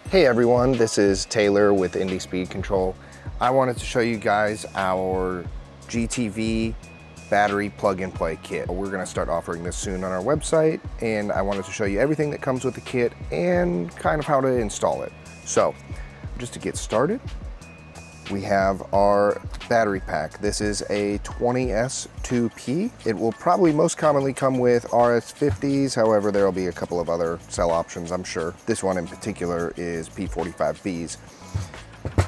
Hey everyone, this is Taylor with Indie Speed Control. I wanted to show you guys our Gtv battery plug-and-play kit. We're going to start offering this soon on our website, and I wanted to show you everything that comes with the kit and kind of how to install it. So, just to get started, we have our battery pack. This is a 20S2P. It will probably most commonly come with RS50s, however there will be a couple of other cell options, I'm sure. This one in particular is P45Bs.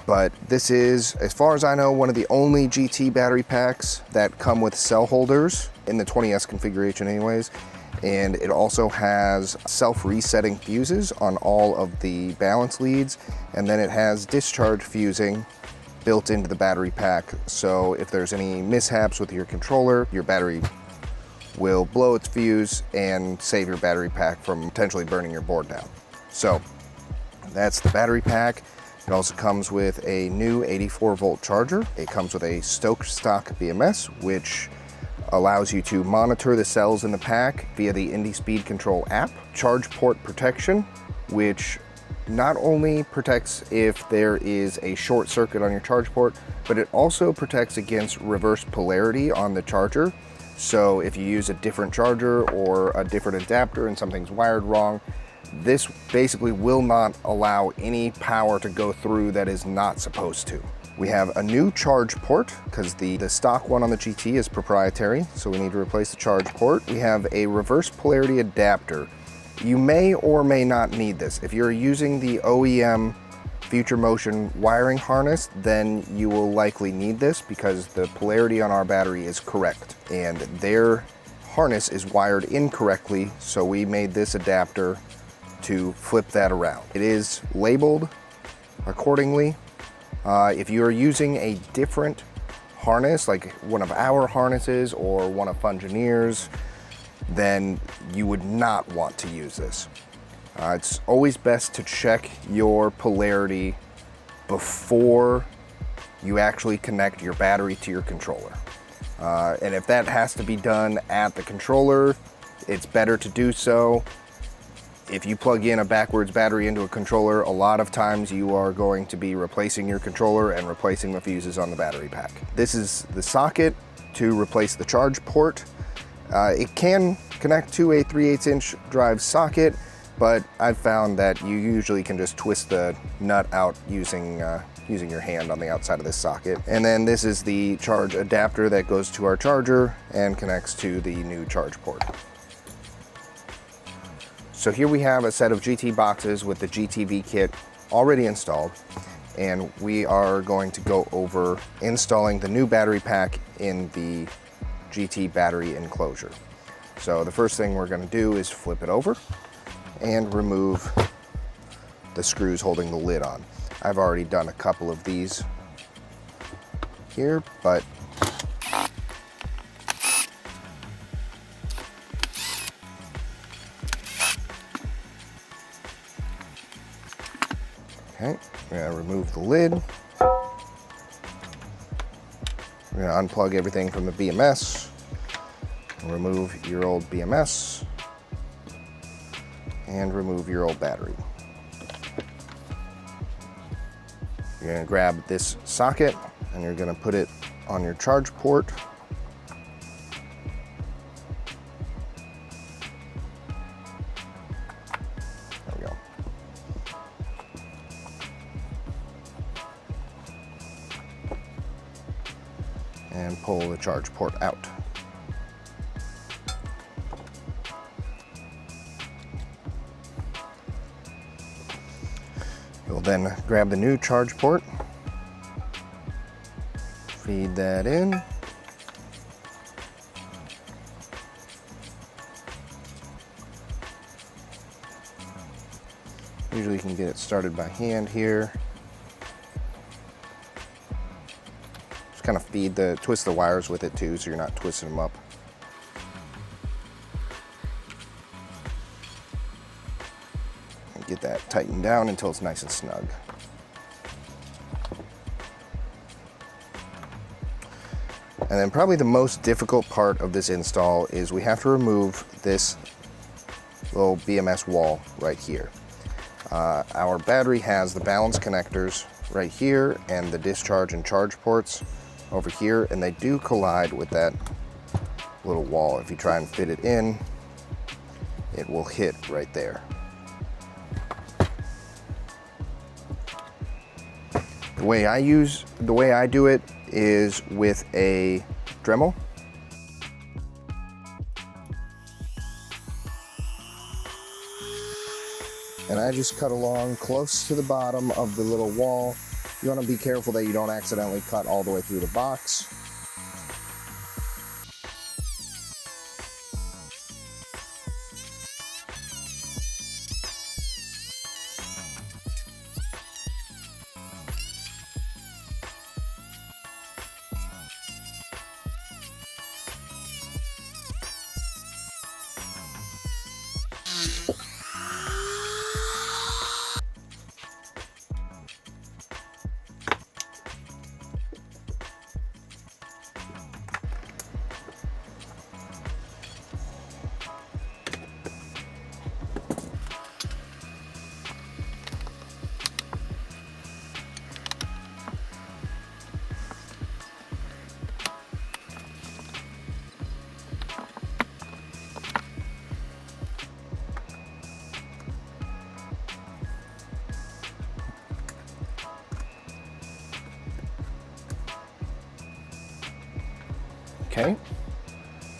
But this is, as far as I know, one of the only GT battery packs that come with cell holders in the 20S configuration anyways. And it also has self-resetting fuses on all of the balance leads, and then it has discharge fusing built into the battery pack, so if there's any mishaps with your controller, your battery will blow its fuse and save your battery pack from potentially burning your board down. So that's the battery pack. It also comes with a new 84-volt charger. It comes with a stock BMS, which allows you to monitor the cells in the pack via the Indie Speed Control app. Charge port protection, which not only protects if there is a short circuit on your charge port, but it also protects against reverse polarity on the charger. So if you use a different charger or a different adapter and something's wired wrong, this basically will not allow any power to go through that is not supposed to. We have a new charge port because the stock one on the GT is proprietary, so we need to replace the charge port. We have a reverse polarity adapter. You may or may not need this. If you're using the OEM Future Motion wiring harness, then you will likely need this because the polarity on our battery is correct and their harness is wired incorrectly, so we made this adapter to flip that around. It is labeled accordingly. If you are using a different harness, like one of our harnesses or one of Fungineer's, then you would not want to use this. It's always best to check your polarity before you actually connect your battery to your controller. And if that has to be done at the controller, it's better to do so. If you plug in a backwards battery into a controller, a lot of times you are going to be replacing your controller and replacing the fuses on the battery pack. This is the socket to replace the charge port. It can connect to a 3/8" drive socket, but I've found that you usually can just twist the nut out using your hand on the outside of this socket. And then this is the charge adapter that goes to our charger and connects to the new charge port. So here we have a set of GT boxes with the GTV kit already installed, and we are going to go over installing the new battery pack in the GT battery enclosure. So the first thing we're going to do is flip it over and remove the screws holding the lid on. I've already done a couple of these here, but okay, we're going to remove the lid. We're going to unplug everything from the BMS, remove your old BMS, and remove your old battery. You're going to grab this socket and you're going to put it on your charge port. There we go. And pull the charge port out. You'll then grab the new charge port, feed that in, usually you can get it started by hand here. Just kind of twist the wires with it too, so you're not twisting them up. And get that tightened down until it's nice and snug. And then probably the most difficult part of this install is we have to remove this little BMS wall right here. Our battery has the balance connectors right here and the discharge and charge ports over here, and they do collide with that little wall. If you try and fit it in, it will hit right there. The way I do it is with a Dremel. And I just cut along close to the bottom of the little wall. You want to be careful that you don't accidentally cut all the way through the box. Okay,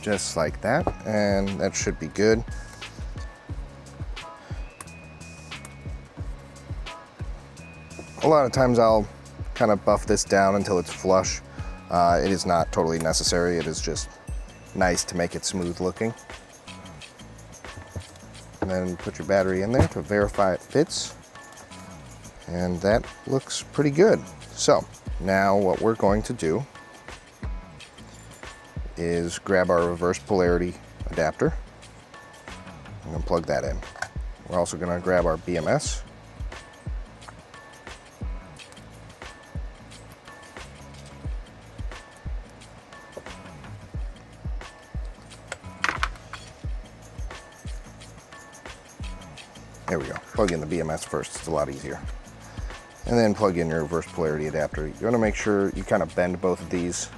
just like that, and that should be good. A lot of times I'll kind of buff this down until it's flush. It is not totally necessary, it is just nice to make it smooth looking. And then put your battery in there to verify it fits. And that looks pretty good. So now what we're going to do is grab our reverse polarity adapter and then plug that in. We're also going to grab our BMS. There we go. Plug in the BMS first, it's a lot easier. And then plug in your reverse polarity adapter. You want to make sure you kind of bend both of these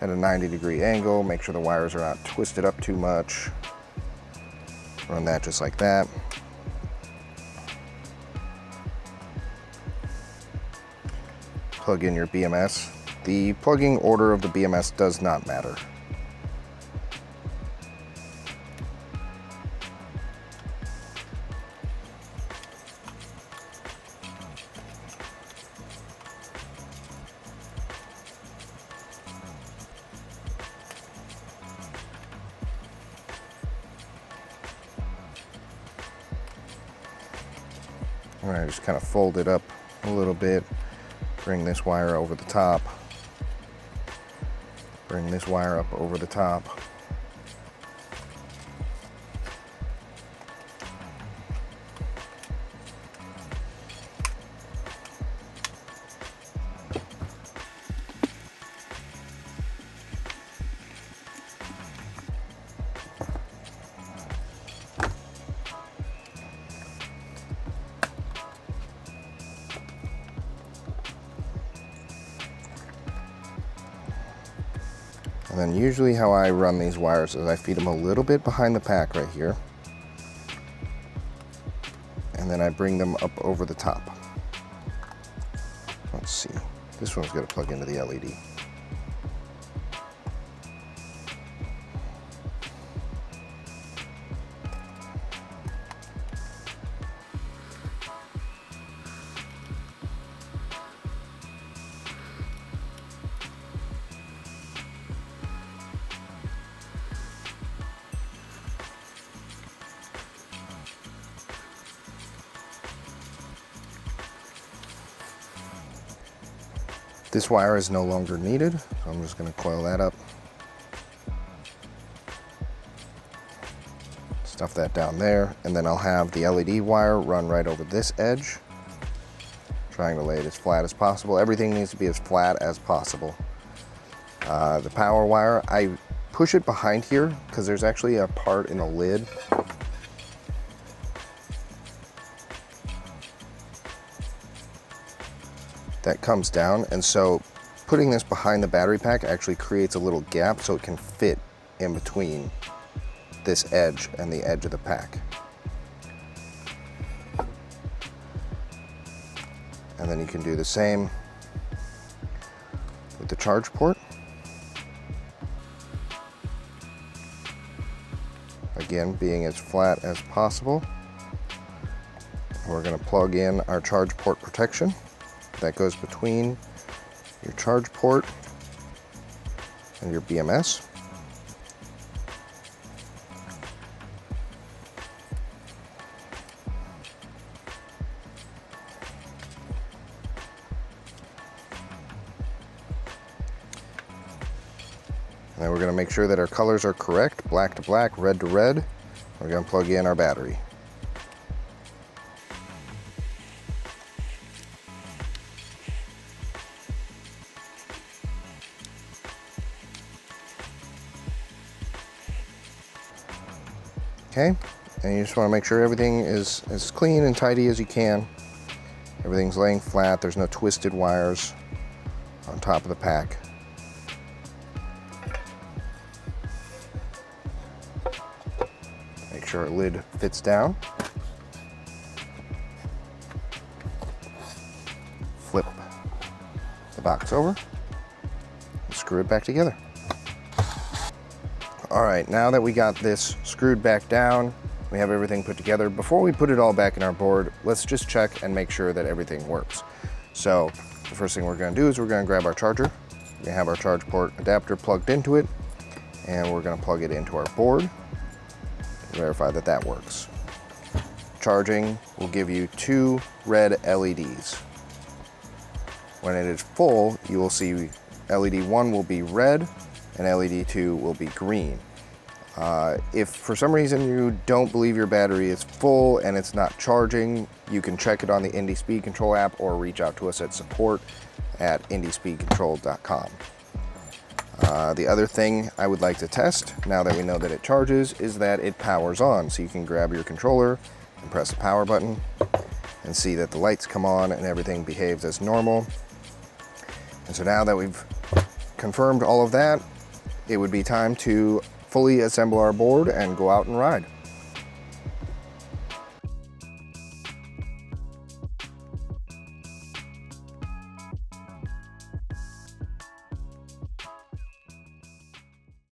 at a 90-degree angle. Make sure the wires are not twisted up too much. Run that just like that. Plug in your BMS. The plugging order of the BMS does not matter. All right, just kind of fold it up a little bit. Bring this wire over the top. Bring this wire up over the top. And then usually how I run these wires is I feed them a little bit behind the pack right here. And then I bring them up over the top. Let's see. This one's going to plug into the LED. This wire is no longer needed, so I'm just going to coil that up. Stuff that down there, and then I'll have the LED wire run right over this edge. Trying to lay it as flat as possible. Everything needs to be as flat as possible. The power wire, I push it behind here because there's actually a part in the lid that comes down, and so putting this behind the battery pack actually creates a little gap so it can fit in between this edge and the edge of the pack. And then you can do the same with the charge port. Again, being as flat as possible. We're going to plug in our charge port protection. That goes between your charge port and your BMS. And then we're going to make sure that our colors are correct, black to black, red to red. We're going to plug in our battery. Okay, and you just want to make sure everything is as clean and tidy as you can. Everything's laying flat, there's no twisted wires on top of the pack. Make sure our lid fits down. Flip the box over, and screw it back together. All right, now that we got this screwed back down, we have everything put together. Before we put it all back in our board, let's just check and make sure that everything works. So the first thing we're gonna do is we're gonna grab our charger. We have our charge port adapter plugged into it, and we're gonna plug it into our board to verify that that works. Charging will give you 2 red LEDs. When it is full, you will see LED 1 will be red, and LED 2 will be green. If for some reason you don't believe your battery is full and it's not charging, you can check it on the Indie Speed Control app or reach out to us at support@indiespeedcontrol.com. The other thing I would like to test, now that we know that it charges, is that it powers on. So you can grab your controller and press the power button and see that the lights come on and everything behaves as normal. And so now that we've confirmed all of that, it would be time to fully assemble our board and go out and ride.